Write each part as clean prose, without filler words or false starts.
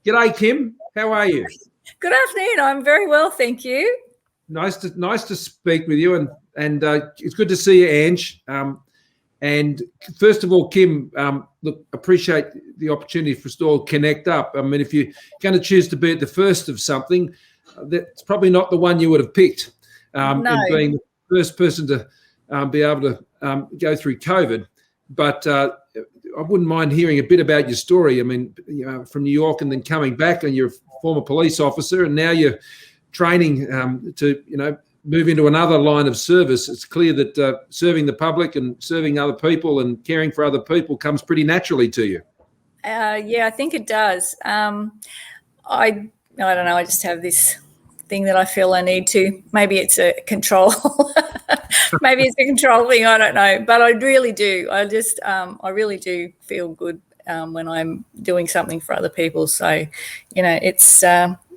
G'day, Kim. How are you? Good afternoon. I'm very well, thank you. Nice to speak with you, and it's good to see you, Ange. And first of all, Kim, look, appreciate the opportunity for us to all connect up. I mean, if you're going to choose to be at the first of something, that's probably not the one you would have picked. No. In being the first person to be able to go through COVID, but I wouldn't mind hearing a bit about your story. I mean, from New York and then coming back, and you're a former police officer, and now you're training to move into another line of service. It's clear that serving the public and serving other people and caring for other people comes pretty naturally to you. Yeah, I think it does. I don't know. I just have this thing that I feel I need to. Maybe it's a control. Maybe it's a control thing. I don't know, but I really do. I really do feel good when I'm doing something for other people. So, it's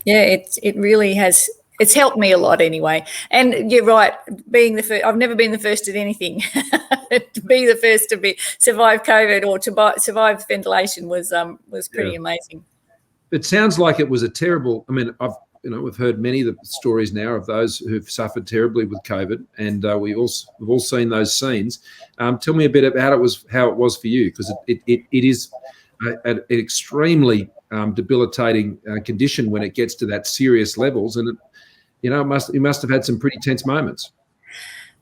it really has. It's helped me a lot anyway. And you're right, being the first, I've never been the first at anything. To be the first to survive COVID or to survive ventilation was pretty amazing. It sounds like it was a terrible. I mean, we've heard many of the stories now of those who've suffered terribly with COVID, and we've all seen those scenes. Tell me a bit about how it was for you, because it is an extremely debilitating condition when it gets to that serious levels, and you must have had some pretty tense moments.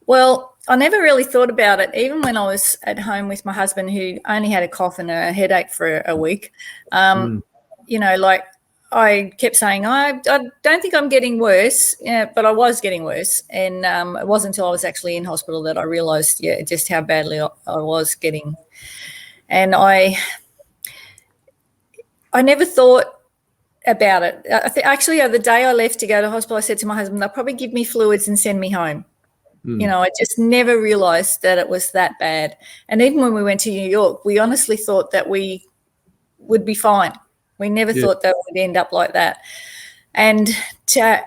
Like I never really thought about it, even when I was at home with my husband, who only had a cough and a headache for a week. I kept saying, I don't think I'm getting worse, but I was getting worse. And it wasn't until I was actually in hospital that I realised, just how badly I was getting. And I never thought about it. Actually, the day I left to go to hospital, I said to my husband, they'll probably give me fluids and send me home. I just never realised that it was that bad. And even when we went to New York, we honestly thought that we would be fine. We never thought that would end up like that. And to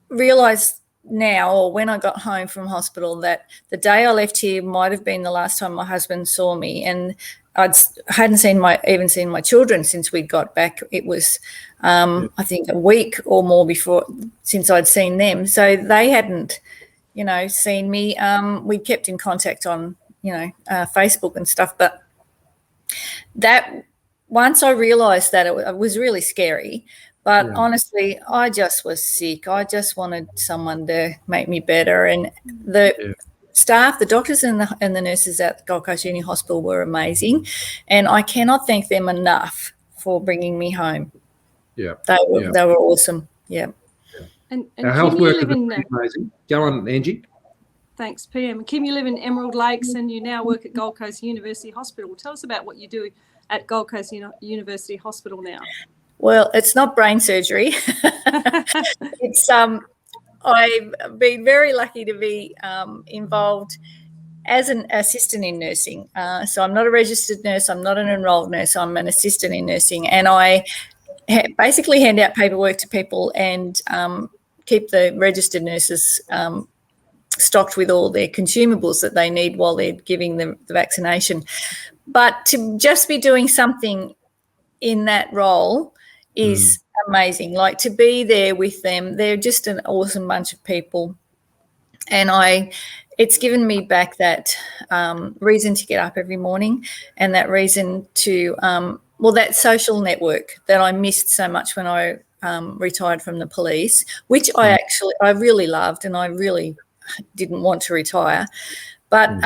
realise now, or when I got home from hospital, that the day I left here might have been the last time my husband saw me, and I hadn't even seen my children since we got back. It was, I think, a week or more since I'd seen them. So they hadn't, seen me. We kept in contact on, Facebook and stuff. But that, once I realised that, it was really scary. But honestly, I just was sick. I just wanted someone to make me better. And the staff, the doctors and the nurses at Gold Coast Uni Hospital were amazing. And I cannot thank them enough for bringing me home. Yeah. They were awesome. Yeah. And our health workers are amazing. Go on, Angie. Thanks, PM. Kim, you live in Emerald Lakes and you now work at Gold Coast University Hospital. Tell us about what you do at Gold Coast University Hospital now. Well, it's not brain surgery. It's I've been very lucky to be involved as an assistant in nursing. So I'm not a registered nurse. I'm not an enrolled nurse. I'm an assistant in nursing, and I basically hand out paperwork to people and keep the registered nurses stocked with all their consumables that they need while they're giving the vaccination. But to just be doing something in that role is amazing. Like, to be there with them, they're just an awesome bunch of people. And it's given me back that reason to get up every morning, and that reason to, that social network that I missed so much when I retired from the police, which I really loved, and I really didn't want to retire. But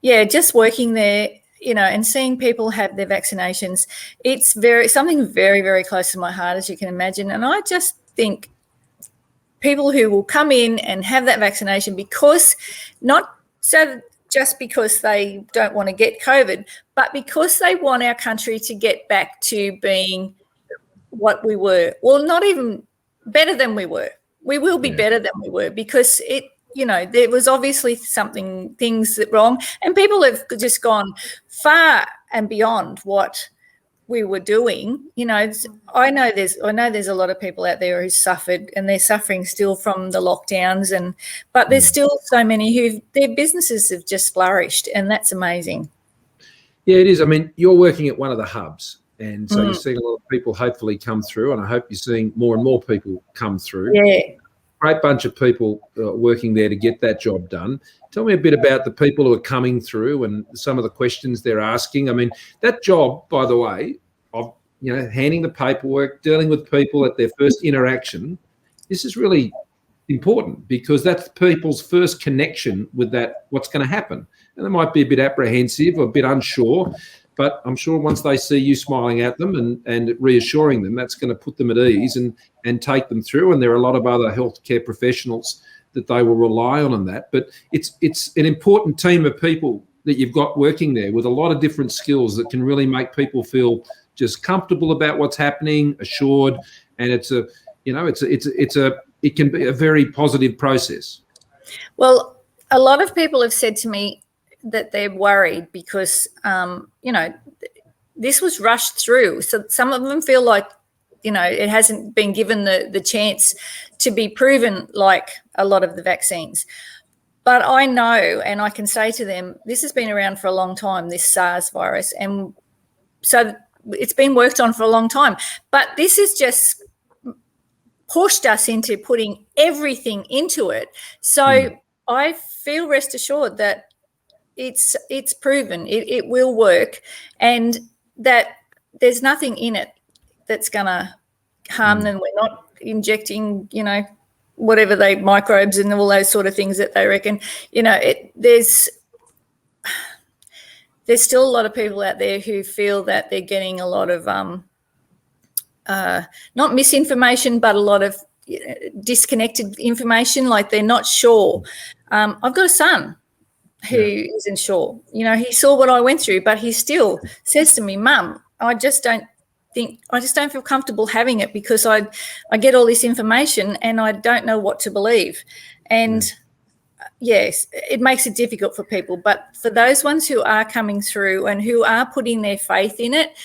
just working there, and seeing people have their vaccinations, it's something very, very close to my heart, as you can imagine. And I just think people who will come in and have that vaccination just because they don't want to get COVID, but because they want our country to get back to being what we were. Well, not even better than we were. We will be better than we were, because there was obviously things that wrong, and people have just gone far and beyond what we were doing. I know there's a lot of people out there who suffered, and they're suffering still from the lockdowns, but there's still so many who their businesses have just flourished, and that's amazing. Yeah, it is. I mean, you're working at one of the hubs, And so you're seeing a lot of people hopefully come through, and I hope you're seeing more and more people come through. Yeah. Great bunch of people working there to get that job done. Tell me a bit about the people who are coming through and some of the questions they're asking. I mean, that job, by the way, of handing the paperwork, dealing with people at their first interaction, this is really important because that's people's first connection with that, what's going to happen. And they might be a bit apprehensive or a bit unsure, but I'm sure once they see you smiling at them and reassuring them, that's going to put them at ease and take them through. And there are a lot of other healthcare professionals that they will rely on that. But it's an important team of people that you've got working there with a lot of different skills that can really make people feel just comfortable about what's happening, assured, and it can be a very positive process. Well, a lot of people have said to me that they're worried because, this was rushed through. So some of them feel like, it hasn't been given the chance to be proven like a lot of the vaccines. But I know, and I can say to them, this has been around for a long time, this SARS virus. And so it's been worked on for a long time. But this is just pushed us into putting everything into it. So I feel rest assured that it's proven it will work, and that there's nothing in it that's going to harm them. We're not injecting, whatever microbes and all those sort of things that they reckon. There's still a lot of people out there who feel that they're getting a lot of not misinformation, but a lot of disconnected information, like they're not sure. I've got a son who isn't sure. He saw what I went through, but he still says to me, Mum, I just don't feel comfortable having it because I get all this information and I don't know what to believe. And yes, it makes it difficult for people. But for those ones who are coming through and who are putting their faith in it,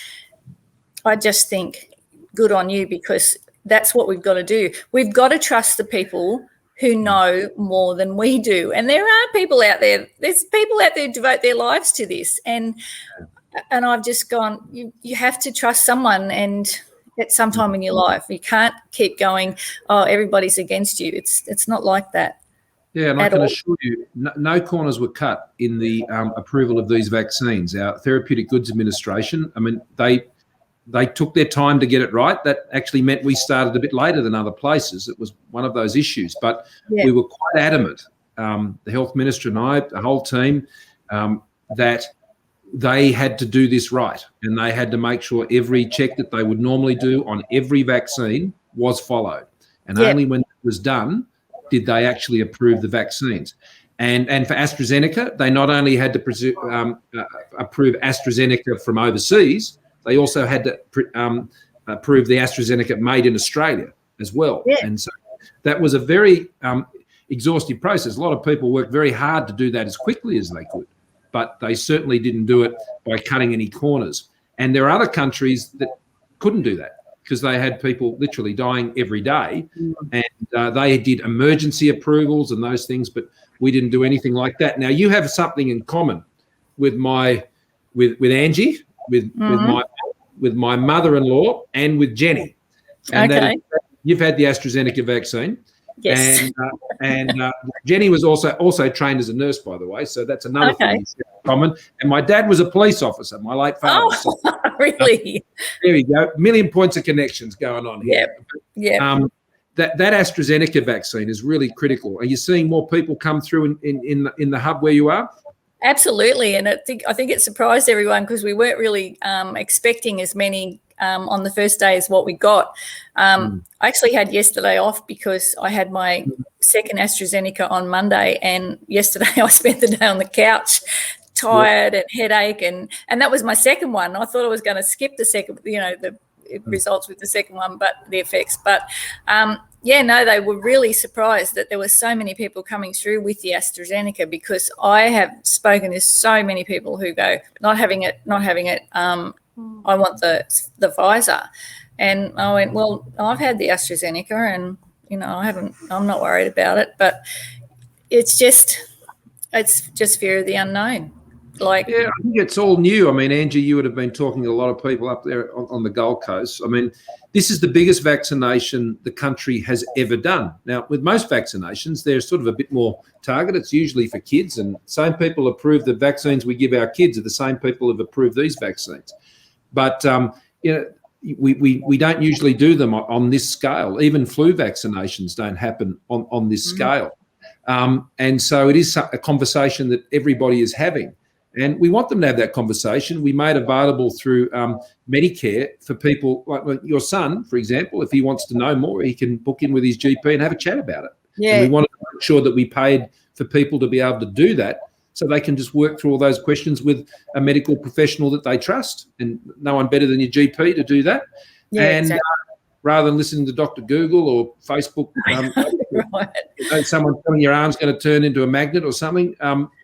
I just think good on you, because that's what we've got to do. We've got to trust the people who know more than we do. And there are people out there. There's people out there who devote their lives to this. And I've just gone, you have to trust someone, and at some time in your life. You can't keep going, oh, everybody's against you. It's not like that. Yeah, and I can assure you, no corners were cut in the approval of these vaccines. Our Therapeutic Goods Administration, I mean, they took their time to get it right. That actually meant we started a bit later than other places. It was one of those issues. But we were quite adamant, the Health Minister and I, the whole team, that they had to do this right, and they had to make sure every check that they would normally do on every vaccine was followed. And only when it was done did they actually approve the vaccines. And for AstraZeneca, they not only had to approve AstraZeneca from overseas, they also had to approve the AstraZeneca made in Australia as well. Yeah. And so that was a very exhaustive process. A lot of people worked very hard to do that as quickly as they could, but they certainly didn't do it by cutting any corners. And there are other countries that couldn't do that because they had people literally dying every day, and they did emergency approvals and those things, but we didn't do anything like that. Now, you have something in common with with Angie, with my mother-in-law, and with Jenny. And that is, you've had the AstraZeneca vaccine. Yes. And Jenny was also trained as a nurse, by the way, so that's another thing in common. And my dad was a police officer, my late father. Oh, so, really? There you go. Million points of connections going on here. Yeah. That AstraZeneca vaccine is really critical. Are you seeing more people come through in the hub where you are? Absolutely, and I think it surprised everyone because we weren't really expecting as many on the first day as what we got. I actually had yesterday off because I had my second AstraZeneca on Monday, and yesterday I spent the day on the couch, tired and headache, and that was my second one. I thought I was going to skip the second, the results with the second one, but the effects. But they were really surprised that there were so many people coming through with the AstraZeneca, because I have spoken to so many people who go, not having it. I want the Pfizer. And I went, well, I've had the AstraZeneca, and I'm not worried about it, but it's just fear of the unknown. Like, Yeah, I think it's all new. I mean, Angie, you would have been talking to a lot of people up there on the Gold Coast. I mean, this is the biggest vaccination the country has ever done. Now, with most vaccinations, they're sort of a bit more targeted. It's usually for kids, and same people approve the vaccines we give our kids are the same people who have approved these vaccines. But you know, we don't usually do them on this scale. Even flu vaccinations don't happen on this scale. And so it is a conversation that everybody is having. And we want them to have that conversation. We made available through Medicare for people like your son, for example, if he wants to know more, he can book in with his GP and have a chat about it. yeah, And we wanted to make sure that we paid for people to be able to do that so they can just work through all those questions with a medical professional that they trust. And no one better than your GP to do that. yeah, And exactly. rather than listening to Dr. Google or Facebook, Right. you know, someone telling your arm's going to turn into a magnet or something.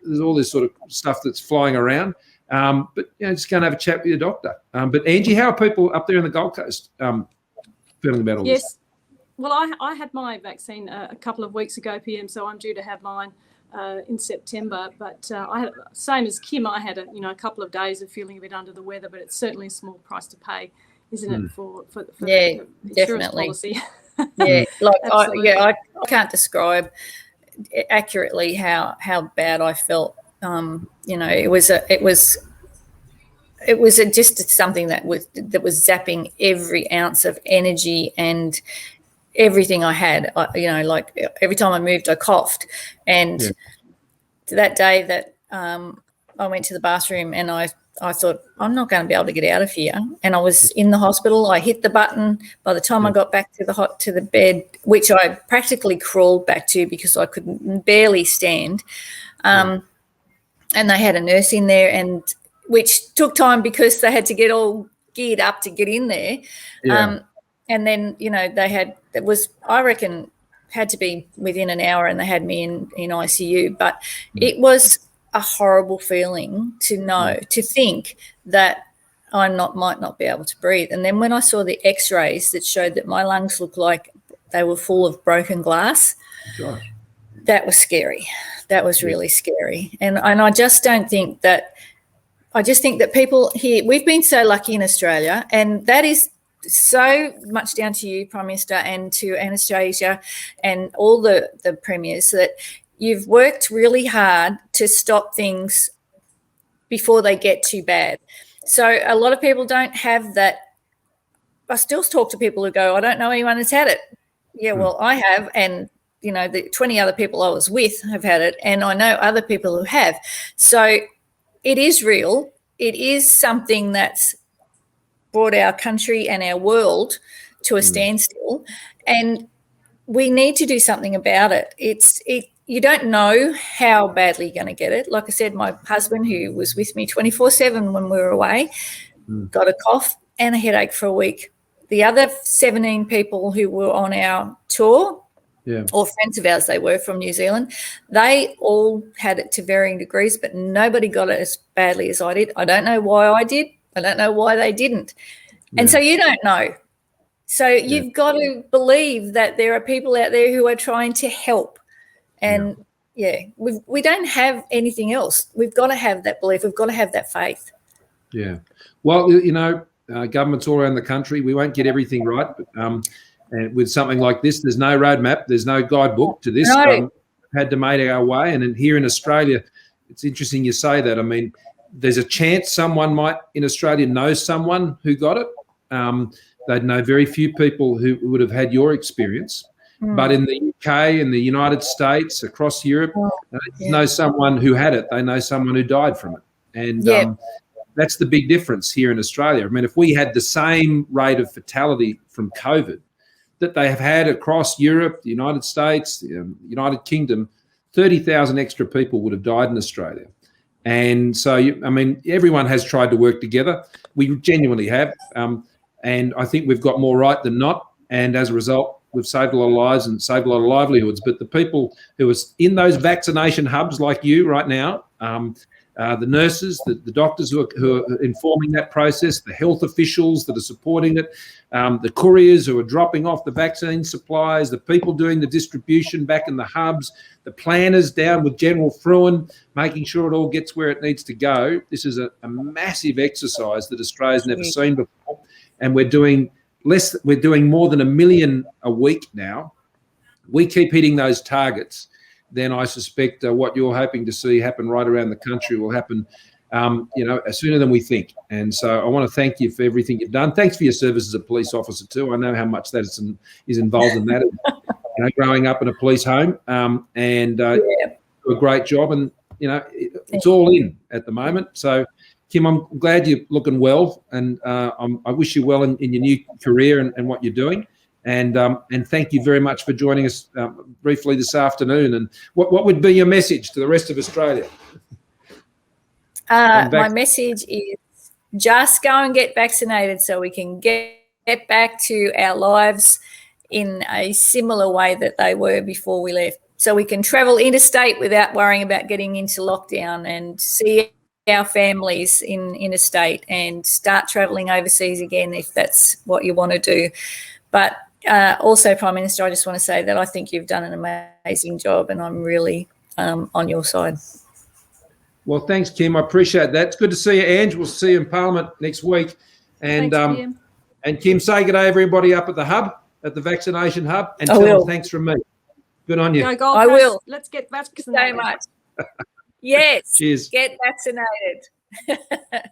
There's all this sort of stuff that's flying around. But you know, just go and have a chat with your doctor. But Angie, how are people up there in the Gold Coast feeling about all this? Yes. Well, I had my vaccine a couple of weeks ago, PM, so I'm due to have mine in September. But I had, same as Kim, I had a couple of days of feeling a bit under the weather, but it's certainly a small price to pay, isn't it, for Yeah, the insurance definitely. policy? Yeah, like Absolutely. I can't describe accurately how bad I felt. You know, it was just something that was zapping every ounce of energy and everything I had. You know, like every time I moved, I coughed. And that day that I went to the bathroom and I thought, I'm not going to be able to get out of here. And I was in the hospital. I hit the button. By the time I got back to the bed, which I practically crawled back to because I could barely stand, and they had a nurse in there, and which took time because they had to get all geared up to get in there. Yeah. And then, you know, I reckon, had to be within an hour, and they had me in ICU. But it was a horrible feeling to think that I might not be able to breathe. And then when I saw the x-rays that showed that my lungs looked like they were full of broken glass, Gosh. that was scary. That was really scary. And I just think that people here, we've been so lucky in Australia, and that is so much down to you, Prime Minister, and to Anastasia and all the premiers, that you've worked really hard to stop things before they get too bad. So a lot of people don't have that. I still talk to people who go, I don't know anyone who's had it. Yeah, well, I have. And, you know, the 20 other people I was with have had it. And I know other people who have. So it is real. It is something that's brought our country and our world to a standstill. And we need to do something about it. You don't know how badly you're going to get it. Like I said, my husband, who was with me 24/7 when we were away, got a cough and a headache for a week. The other 17 people who were on our tour, or friends of ours, they were from New Zealand, they all had it to varying degrees, but nobody got it as badly as I did. I don't know why I did. I don't know why they didn't. And so you don't know. So you've got to believe that there are people out there who are trying to help. And, we don't have anything else. We've got to have that belief. We've got to have that faith. Yeah. Well, you know, governments all around the country, we won't get everything right. But, and with something like this, there's no roadmap. There's no guidebook to this. No. Had to make our way. And then here in Australia, it's interesting you say that. I mean, there's a chance someone might in Australia know someone who got it. They'd know very few people who would have had your experience. But in the UK, in the United States, across Europe, they know someone who had it. They know someone who died from it. And that's the big difference here in Australia. I mean, if we had the same rate of fatality from COVID that they have had across Europe, the United States, the United Kingdom, 30,000 extra people would have died in Australia. And so, I mean, everyone has tried to work together. We genuinely have. And I think we've got more right than not. And as a result, we've saved a lot of lives and saved a lot of livelihoods. But the people who are in those vaccination hubs like you right now, the nurses, the doctors who are informing that process, the health officials that are supporting it, the couriers who are dropping off the vaccine supplies, the people doing the distribution back in the hubs, the planners down with General Fruin, making sure it all gets where it needs to go. This is a massive exercise that Australia's never seen before, and we're doing more than 1 million a week now. We keep hitting those targets, then I suspect what you're hoping to see happen right around the country will happen, sooner than we think. And so I want to thank you for everything you've done. Thanks for your service as a police officer too. I know how much that is involved in that. Growing up in a police home, and do a great job. And it's all in at the moment. So, Kim, I'm glad you're looking well, and I wish you well in your new career and what you're doing. And thank you very much for joining us briefly this afternoon. And what would be your message to the rest of Australia? My message is just go and get vaccinated so we can get back to our lives in a similar way that they were before we left. So we can travel interstate without worrying about getting into lockdown and see our families in interstate and start travelling overseas again if that's what you want to do. But also, Prime Minister, I just want to say that I think you've done an amazing job, and I'm really on your side. Well, thanks, Kim. I appreciate that. It's good to see you, Ange. We'll see you in Parliament next week. And Thanks, and Kim, say good day everybody up at the hub, at the vaccination hub, and tell them thanks from me. Good on you. Go Gold I Coast. will. Let's get vaccinated. Thank you so much. Yes. Cheers. Get vaccinated.